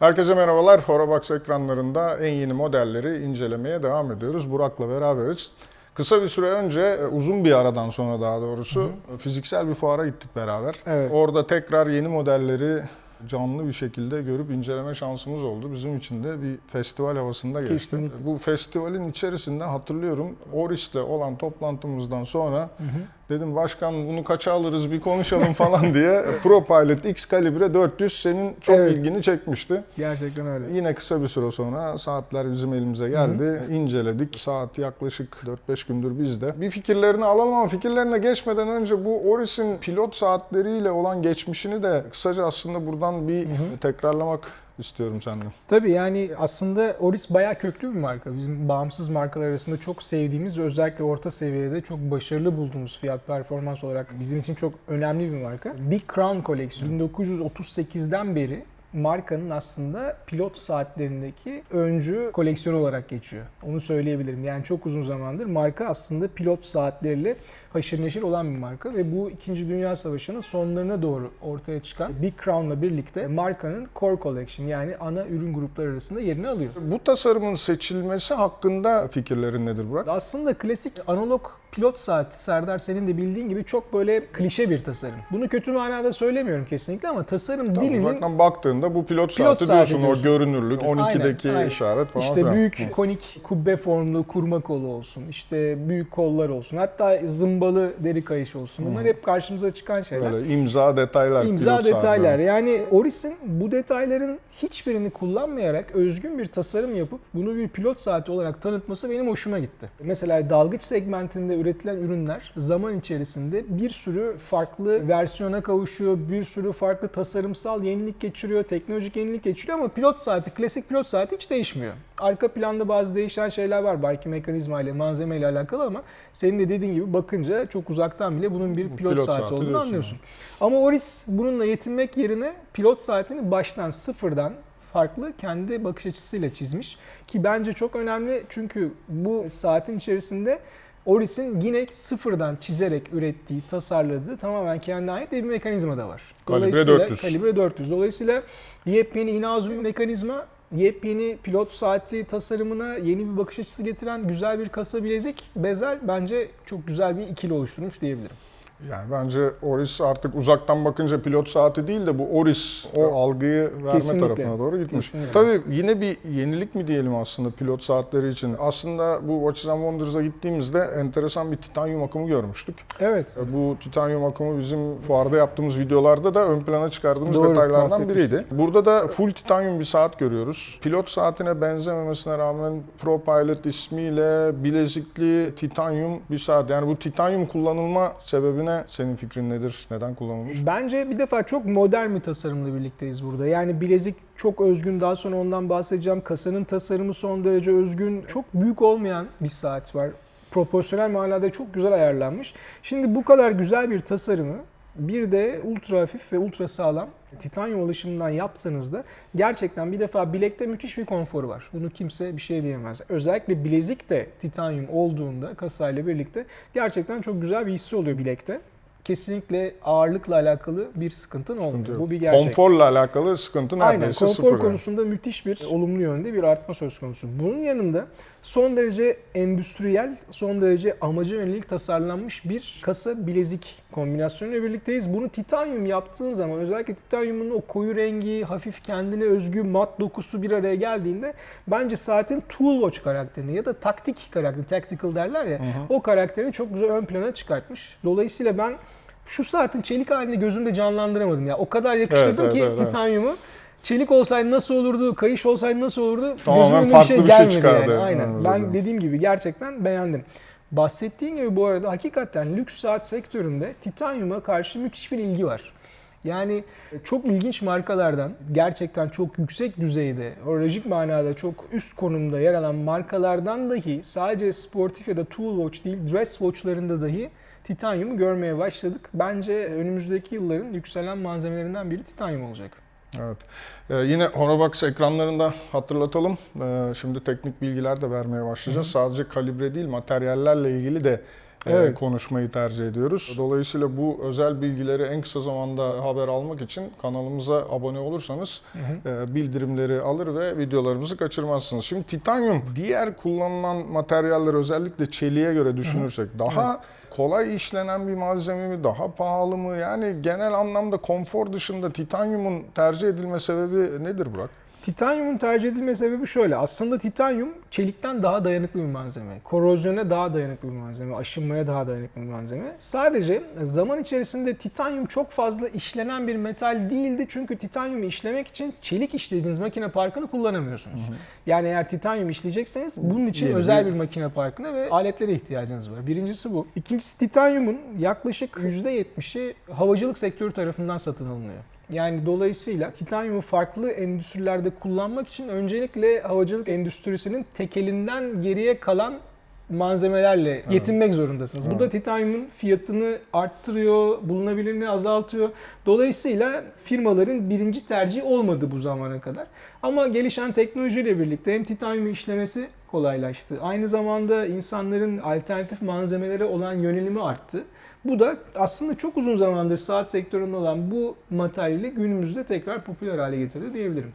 Herkese merhabalar. Horobox ekranlarında en yeni modelleri incelemeye devam ediyoruz. Burak'la beraberiz. Kısa bir süre önce, uzun bir aradan sonra daha doğrusu fiziksel bir fuara gittik beraber. Evet. Orada tekrar yeni modelleri canlı bir şekilde görüp inceleme şansımız oldu. Bizim için de bir festival havasında geçti. Kesinlikle. Bu festivalin içerisinde hatırlıyorum Oris'le olan toplantımızdan sonra dedim başkan bunu kaça alırız bir konuşalım falan diye ProPilot X Kalibre 400 senin çok Evet. ilgini çekmişti. Gerçekten öyle. Yine kısa bir süre sonra saatler bizim elimize geldi. İnceledik. Saat yaklaşık 4-5 gündür bizde. Bir fikirlerini alalım ama fikirlerine geçmeden önce bu Oris'in pilot saatleriyle olan geçmişini de kısaca aslında buradan bir tekrarlamak istiyorum senden. Tabii yani aslında Oris bayağı köklü bir marka. Bizim bağımsız markalar arasında çok sevdiğimiz ve özellikle orta seviyede çok başarılı bulduğumuz fiyat performans olarak bizim için çok önemli bir marka. Big Crown koleksiyonu 1938'den beri markanın aslında pilot saatlerindeki öncü koleksiyonu olarak geçiyor. Onu söyleyebilirim. Yani çok uzun zamandır marka aslında pilot saatleriyle haşır neşir olan bir marka ve bu 2. Dünya Savaşı'nın sonlarına doğru ortaya çıkan Big Crown'la birlikte markanın core collection yani ana ürün grupları arasında yerini alıyor. Bu tasarımın seçilmesi hakkında fikirlerin nedir Burak? Aslında klasik analog pilot saati Serdar senin de bildiğin gibi çok böyle klişe bir tasarım. Bunu kötü manada söylemiyorum kesinlikle ama tasarım dilinin Uzaktan baktığında bu pilot saati diyorsun, o görünürlük, 12'deki Aynen. işaret falan İşte filan. büyük konik kubbe formlu kurma kolu olsun, işte büyük kollar olsun, hatta zımbalı deri kayış olsun. Bunlar hep karşımıza çıkan şeyler. Böyle imza detaylar. İmza pilot detaylar. saatleri. Yani Oris'in bu detayların hiçbirini kullanmayarak özgün bir tasarım yapıp bunu bir pilot saati olarak tanıtması benim hoşuma gitti. Mesela dalgıç segmentinde üretilen ürünler zaman içerisinde bir sürü farklı versiyona kavuşuyor, bir sürü farklı tasarımsal yenilik geçiriyor, teknolojik yenilik geçiriyor ama pilot saati, klasik pilot saati hiç değişmiyor. Arka planda bazı değişen şeyler var belki mekanizma ile, malzeme ile alakalı ama senin de dediğin gibi bakınca çok uzaktan bile bunun bir pilot saati olduğunu anlıyorsun. Ama Oris bununla yetinmek yerine pilot saatini baştan sıfırdan farklı kendi bakış açısıyla çizmiş ki bence çok önemli çünkü bu saatin içerisinde Oris'in yine sıfırdan çizerek ürettiği, tasarladığı tamamen kendine ait bir mekanizma da var. Kalibre 400. Kalibre 400. Dolayısıyla yepyeni inazum bir mekanizma, yepyeni pilot saati tasarımına yeni bir bakış açısı getiren güzel bir kasa bilezik, bezel bence çok güzel bir ikili oluşturmuş diyebilirim. Yani bence Oris artık uzaktan bakınca pilot saati değil de bu Oris o algıyı verme Kesinlikle. tarafına doğru gitmiş. Kesinlikle. Tabii yine bir yenilik mi diyelim aslında pilot saatleri için. Aslında bu Watches and Wonders'a gittiğimizde enteresan bir titanyum akımı görmüştük. Evet. Bu titanyum akımı bizim fuarda yaptığımız videolarda da ön plana çıkardığımız Doğru, detaylardan bahsetmiştik. biriydi. Burada da full titanyum bir saat görüyoruz. Pilot saatine benzememesine rağmen ProPilot ismiyle bilezikli titanyum bir saat. Yani bu titanyum kullanılma sebebine senin fikrin nedir? Neden kullanılmış? Bence bir defa çok modern bir tasarımla birlikteyiz burada. Yani bilezik çok özgün, daha sonra ondan bahsedeceğim. Kasanın tasarımı son derece özgün. Çok büyük olmayan bir saat var. Proporsiyonel manada çok güzel ayarlanmış. Şimdi bu kadar güzel bir tasarımı bir de ultra hafif ve ultra sağlam titanyum alışımından yaptığınızda gerçekten bir defa bilekte müthiş bir konforu var. Bunu kimse bir şey diyemez. Özellikle bilezik de titanyum olduğunda kasayla birlikte gerçekten çok güzel bir hissi oluyor bilekte. Kesinlikle ağırlıkla alakalı bir sıkıntın olmuyor. Bu bir gerçek. Konforla alakalı sıkıntı Aynen, neredeyse konfor sıfır. konusunda müthiş bir olumlu yönde bir artma söz konusu. Bunun yanında son derece endüstriyel, son derece amaca yönelik tasarlanmış bir kasa bilezik kombinasyonuyla birlikteyiz. Bunu titanyum yaptığın zaman özellikle titanyumun o koyu rengi, hafif kendine özgü mat dokusu bir araya geldiğinde bence saatin tool watch karakterini ya da taktik karakteri, tactical derler ya, o karakterini çok güzel ön plana çıkartmış. Dolayısıyla ben şu saatin çelik halini gözümde canlandıramadım ya. O kadar yakıştırdım Evet. titanyumu. Çelik olsaydı nasıl olurdu, kayış olsaydı nasıl olurdu? Tamamen Gözümün önüne farklı bir şey gelmedi çıkardı. yani. Aynen. Anladım. Ben dediğim gibi gerçekten beğendim. Bahsettiğim gibi bu arada hakikaten lüks saat sektöründe titanyuma karşı müthiş bir ilgi var. Yani çok ilginç markalardan gerçekten çok yüksek düzeyde, orolojik manada çok üst konumda yer alan markalardan dahi sadece sportif ya da tool watch değil, dress watchlarında dahi titanyumu görmeye başladık. Bence önümüzdeki yılların yükselen malzemelerinden biri titanyum olacak. Evet. Yine Horobox ekranlarında hatırlatalım. Şimdi teknik bilgiler de vermeye başlayacağız. Sadece kalibre değil, materyallerle ilgili de Evet. konuşmayı tercih ediyoruz. Dolayısıyla bu özel bilgileri en kısa zamanda haber almak için kanalımıza abone olursanız bildirimleri alır ve videolarımızı kaçırmazsınız. Şimdi titanyum diğer kullanılan materyaller, özellikle çeliğe göre düşünürsek daha kolay işlenen bir malzeme mi, daha pahalı mı? Yani genel anlamda konfor dışında titanyumun tercih edilme sebebi nedir Burak? Titanyumun tercih edilme sebebi şöyle. Aslında titanyum çelikten daha dayanıklı bir malzeme. Korozyona daha dayanıklı bir malzeme. Aşınmaya daha dayanıklı bir malzeme. Sadece zaman içerisinde titanyum çok fazla işlenen bir metal değildi. Çünkü titanyumu işlemek için çelik işlediğiniz makine parkını kullanamıyorsunuz. Yani eğer titanyum işleyecekseniz bunun için özel bir makine parkına ve aletlere ihtiyacınız var. Birincisi bu. İkincisi, titanyumun yaklaşık %70'i havacılık sektörü tarafından satın alınıyor. Yani dolayısıyla titanyumu farklı endüstrilerde kullanmak için öncelikle havacılık endüstrisinin tekelinden geriye kalan malzemelerle yetinmek zorundasınız. Bu da titanyumun fiyatını arttırıyor, bulunabilirliğini azaltıyor. Dolayısıyla firmaların birinci tercihi olmadı bu zamana kadar. Ama gelişen teknolojiyle birlikte hem titanyumu işlemesi kolaylaştı. Aynı zamanda insanların alternatif malzemelere olan yönelimi arttı. Bu da aslında çok uzun zamandır saat sektöründe olan bu materyali günümüzde tekrar popüler hale getirdi diyebilirim.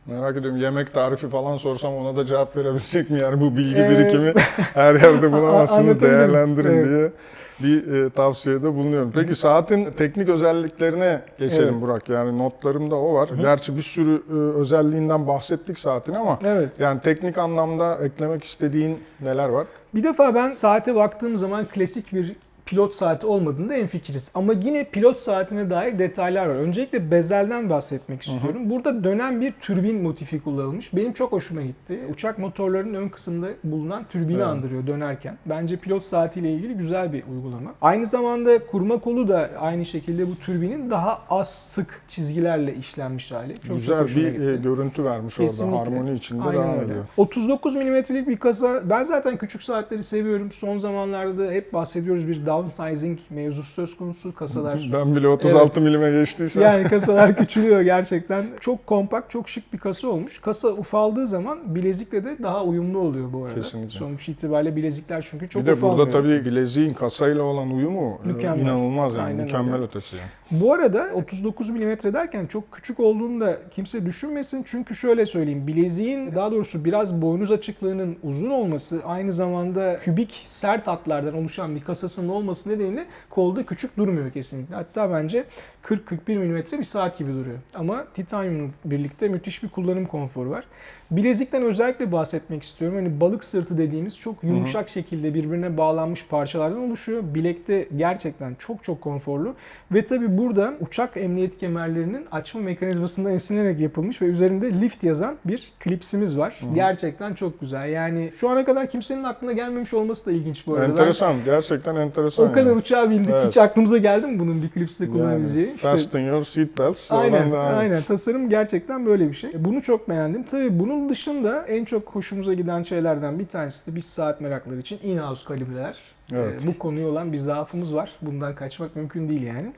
Merak ediyorum, yemek tarifi falan sorsam ona da cevap verebilecek mi? Yani bu bilgi birikimi her yerde bulamazsınız, değerlendirin diye bir tavsiyede bulunuyorum. Peki saatin teknik özelliklerine geçelim Burak. Yani notlarımda o var. Gerçi bir sürü özelliğinden bahsettik saatin ama yani teknik anlamda eklemek istediğin neler var? Bir defa ben saate baktığım zaman klasik bir pilot saati olmadığında hemfikiriz. Ama yine pilot saatine dair detaylar var. Öncelikle bezelden bahsetmek istiyorum. Burada dönen bir türbin motifi kullanılmış. Benim çok hoşuma gitti. Uçak motorlarının ön kısmında bulunan türbini andırıyor dönerken. Bence pilot saatiyle ilgili güzel bir uygulama. Aynı zamanda kurma kolu da aynı şekilde bu türbinin daha az sık çizgilerle işlenmiş hali. Çok güzel hoşuma bir gitti. Görüntü vermiş Kesinlikle. orada. Harmoni içinde Aynen devam öyle. ediyor. 39 milimetrelik bir kasa. Ben zaten küçük saatleri seviyorum. Son zamanlarda da hep bahsediyoruz, bir downsizing mevzusu söz konusu. Kasalar Ben bile 36 milime geçtiysem. yani kasalar küçülüyor gerçekten. Çok kompakt, çok şık bir kasa olmuş. Kasa ufaldığı zaman bilezikle de daha uyumlu oluyor bu arada. Kesinlikle. Sonuç itibariyle bilezikler çünkü çok bir de ufalmıyor. burada tabii bileziğin kasayla olan uyumu Mükemmel. inanılmaz yani. Aynen Mükemmel öyle. ötesi yani. Bu arada 39 mm derken çok küçük olduğunu da kimse düşünmesin. Çünkü şöyle söyleyeyim, bileziğin, daha doğrusu biraz boynuz açıklığının uzun olması, aynı zamanda kübik sert hatlardan oluşan bir kasasının olması nedeniyle kolda küçük durmuyor kesinlikle. Hatta bence 40-41 mm bir saat gibi duruyor. Ama titanyumla birlikte müthiş bir kullanım konforu var. Bilezikten özellikle bahsetmek istiyorum. Hani balık sırtı dediğimiz çok yumuşak şekilde birbirine bağlanmış parçalardan oluşuyor. Bilekte gerçekten çok çok konforlu. Ve tabii burada uçak emniyet kemerlerinin açma mekanizmasından esinlenerek yapılmış ve üzerinde lift yazan bir klipsimiz var. Gerçekten çok güzel. Yani şu ana kadar kimsenin aklına gelmemiş olması da ilginç bu arada. Enteresan. Gerçekten enteresan. O kadar uçağa bindik. Evet. Hiç aklımıza geldi mi bunun bir klipste kullanabileceği? Yani, fasten your seatbelts. Aynen. Tasarım gerçekten böyle bir şey. Bunu çok beğendim. Tabii bunun dışında en çok hoşumuza giden şeylerden bir tanesi de biz saat merakları için in-house kalibreler. Evet. Bu konuya olan bir zaafımız var. Bundan kaçmak mümkün değil yani.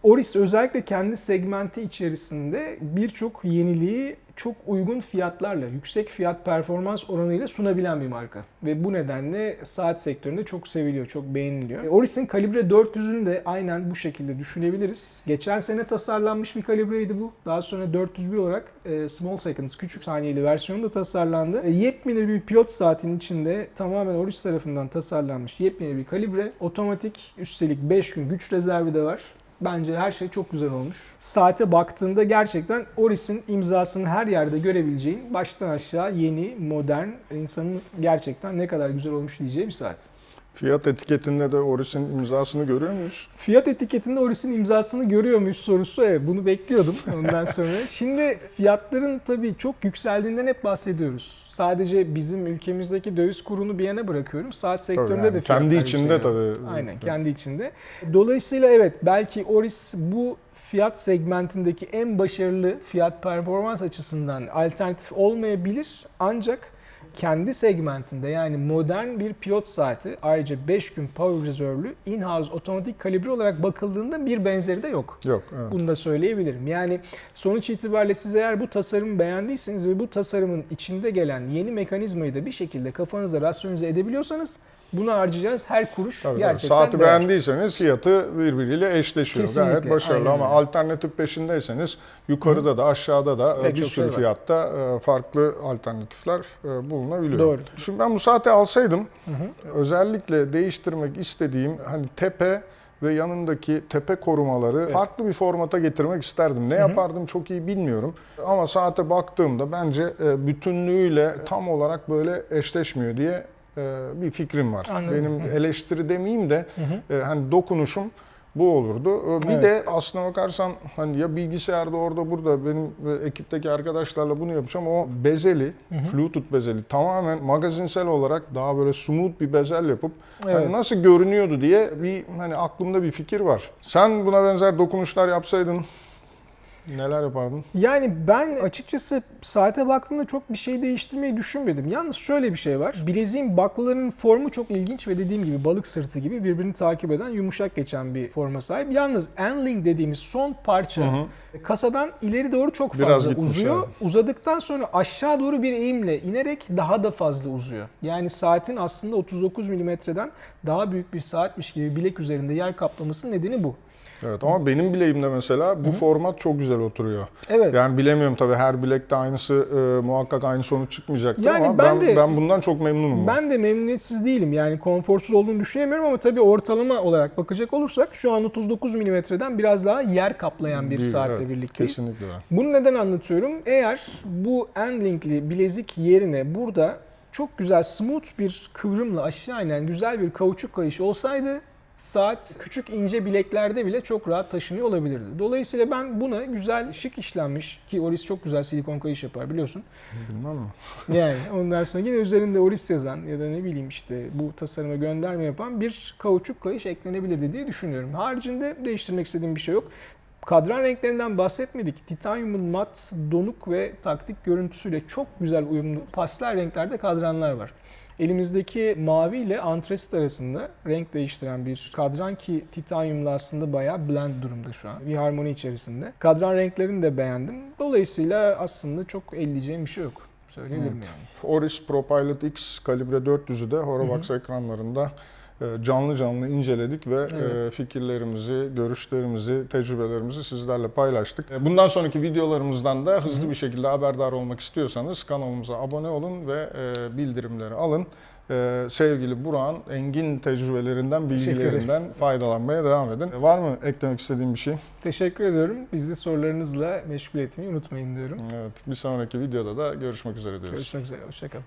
Oris özellikle kendi segmenti içerisinde birçok yeniliği çok uygun fiyatlarla, yüksek fiyat performans oranıyla sunabilen bir marka. Ve bu nedenle saat sektöründe çok seviliyor, çok beğeniliyor. Oris'in Kalibre 400'ünü de aynen bu şekilde düşünebiliriz. Geçen sene tasarlanmış bir kalibreydi bu. Daha sonra 401 olarak Small Seconds, küçük saniyeli versiyonu da tasarlandı. Yepyeni bir pilot saatin içinde tamamen Oris tarafından tasarlanmış yepyeni bir kalibre. Otomatik, üstelik 5 gün güç rezervi de var. Bence her şey çok güzel olmuş. Saate baktığında gerçekten Oris'in imzasını her yerde görebileceğin, baştan aşağı yeni, modern, insanın gerçekten ne kadar güzel olmuş diyeceği bir saat. Fiyat etiketinde de Oris'in imzasını görüyor muyuz? Fiyat etiketinde Oris'in imzasını görüyor muyuz sorusu, evet, bunu bekliyordum ondan sonra. Şimdi fiyatların tabii çok yükseldiğinden hep bahsediyoruz. Sadece bizim ülkemizdeki döviz kurunu bir yana bırakıyorum. Saat sektöründe yani de fiyatlar kendi içinde yükseliyor. tabii. Aynen, kendi içinde. Dolayısıyla evet, belki Oris bu fiyat segmentindeki en başarılı fiyat performans açısından alternatif olmayabilir. Ancak kendi segmentinde, yani modern bir pilot saati, ayrıca 5 gün power reserve'lü in-house otomatik kalibre olarak bakıldığında bir benzeri de yok. Yok. Evet. Bunu da söyleyebilirim. Yani sonuç itibariyle siz eğer bu tasarımı beğendiyseniz ve bu tasarımın içinde gelen yeni mekanizmayı da bir şekilde kafanızda rasyonize edebiliyorsanız buna harcayacağınız her kuruş Tabii, gerçekten saati değer. beğendiyseniz fiyatı birbiriyle eşleşiyor. Kesinlikle, Gayet başarılı aynen ama öyle. alternatif peşindeyseniz yukarıda da aşağıda da Pek bir çok sürü şey var. fiyatta farklı alternatifler bulunabiliyor. Doğru. Şimdi ben bu saati alsaydım özellikle değiştirmek istediğim hani tepe ve yanındaki tepe korumaları farklı bir formata getirmek isterdim. Ne yapardım çok iyi bilmiyorum. Ama saate baktığımda bence bütünlüğüyle tam olarak böyle eşleşmiyor diye bir fikrim var. Anladım. Benim eleştiri demeyeyim de hani dokunuşum bu olurdu. Bir Evet. de aslına bakarsan hani ya bilgisayarda orada burada benim ekipteki arkadaşlarla bunu yapacağım. O bezeli, Bluetooth bezeli tamamen magazinsel olarak daha böyle smooth bir bezel yapıp hani Evet. nasıl görünüyordu diye bir hani aklımda bir fikir var. Sen buna benzer dokunuşlar yapsaydın neler yapardın? Yani ben açıkçası saate baktığımda çok bir şey değiştirmeyi düşünmedim. Yalnız şöyle bir şey var. Bileziğin baklalarının formu çok ilginç ve dediğim gibi balık sırtı gibi birbirini takip eden yumuşak geçen bir forma sahip. Yalnız N-Link dediğimiz son parça kasadan ileri doğru çok Biraz fazla gitmiş, uzuyor. evet. Uzadıktan sonra aşağı doğru bir eğimle inerek daha da fazla uzuyor. Yani saatin aslında 39 milimetreden daha büyük bir saatmiş gibi bilek üzerinde yer kaplamasının nedeni bu. Evet ama benim bileğimde mesela bu format çok güzel oturuyor. Evet. Yani bilemiyorum tabii her bilekte aynısı muhakkak aynı sonuç çıkmayacaktır Yani ama ben ben bundan çok memnunum. Ben de memnuniyetsiz değilim. Yani konforsuz olduğunu düşünemiyorum ama tabii ortalama olarak bakacak olursak şu an 39 milimetreden biraz daha yer kaplayan bir saatle evet, birlikteyiz. Kesinlikle öyle. Bunu neden anlatıyorum? Eğer bu N-Link'li bilezik yerine burada çok güzel smooth bir kıvrımla aşağı inen güzel bir kauçuk kayış olsaydı saat küçük ince bileklerde bile çok rahat taşınıyor olabilirdi. Dolayısıyla ben buna güzel şık işlenmiş ki Oris çok güzel silikon kayış yapar biliyorsun. Bilmem mi? Yani ondan sonra yine üzerinde Oris yazan ya da ne bileyim işte bu tasarıma gönderme yapan bir kauçuk kayış eklenebilirdi diye düşünüyorum. Haricinde değiştirmek istediğim bir şey yok. Kadran renklerinden bahsetmedik. Titanyumun mat, donuk ve taktik görüntüsüyle çok güzel uyumlu pastel renklerde kadranlar var. Elimizdeki mavi ile antresit arasında renk değiştiren bir kadran ki titanyumla aslında bayağı blend durumda şu an. Bir harmoni içerisinde. Kadran renklerini de beğendim. Dolayısıyla aslında çok elleyeceğim bir şey yok. Söyleyebilirim yani. Oris ProPilot X kalibre 400'ü de Horovax ekranlarında canlı canlı inceledik ve Evet. fikirlerimizi, görüşlerimizi, tecrübelerimizi sizlerle paylaştık. Bundan sonraki videolarımızdan da hızlı bir şekilde haberdar olmak istiyorsanız kanalımıza abone olun ve bildirimleri alın. Sevgili Burak'ın engin tecrübelerinden, bilgilerinden faydalanmaya devam edin. Var mı eklemek istediğin bir şey? Teşekkür ediyorum. Bizi sorularınızla meşgul etmeyi unutmayın diyorum. Evet, bir sonraki videoda da görüşmek üzere diyoruz. Görüşmek üzere. Hoşçakalın.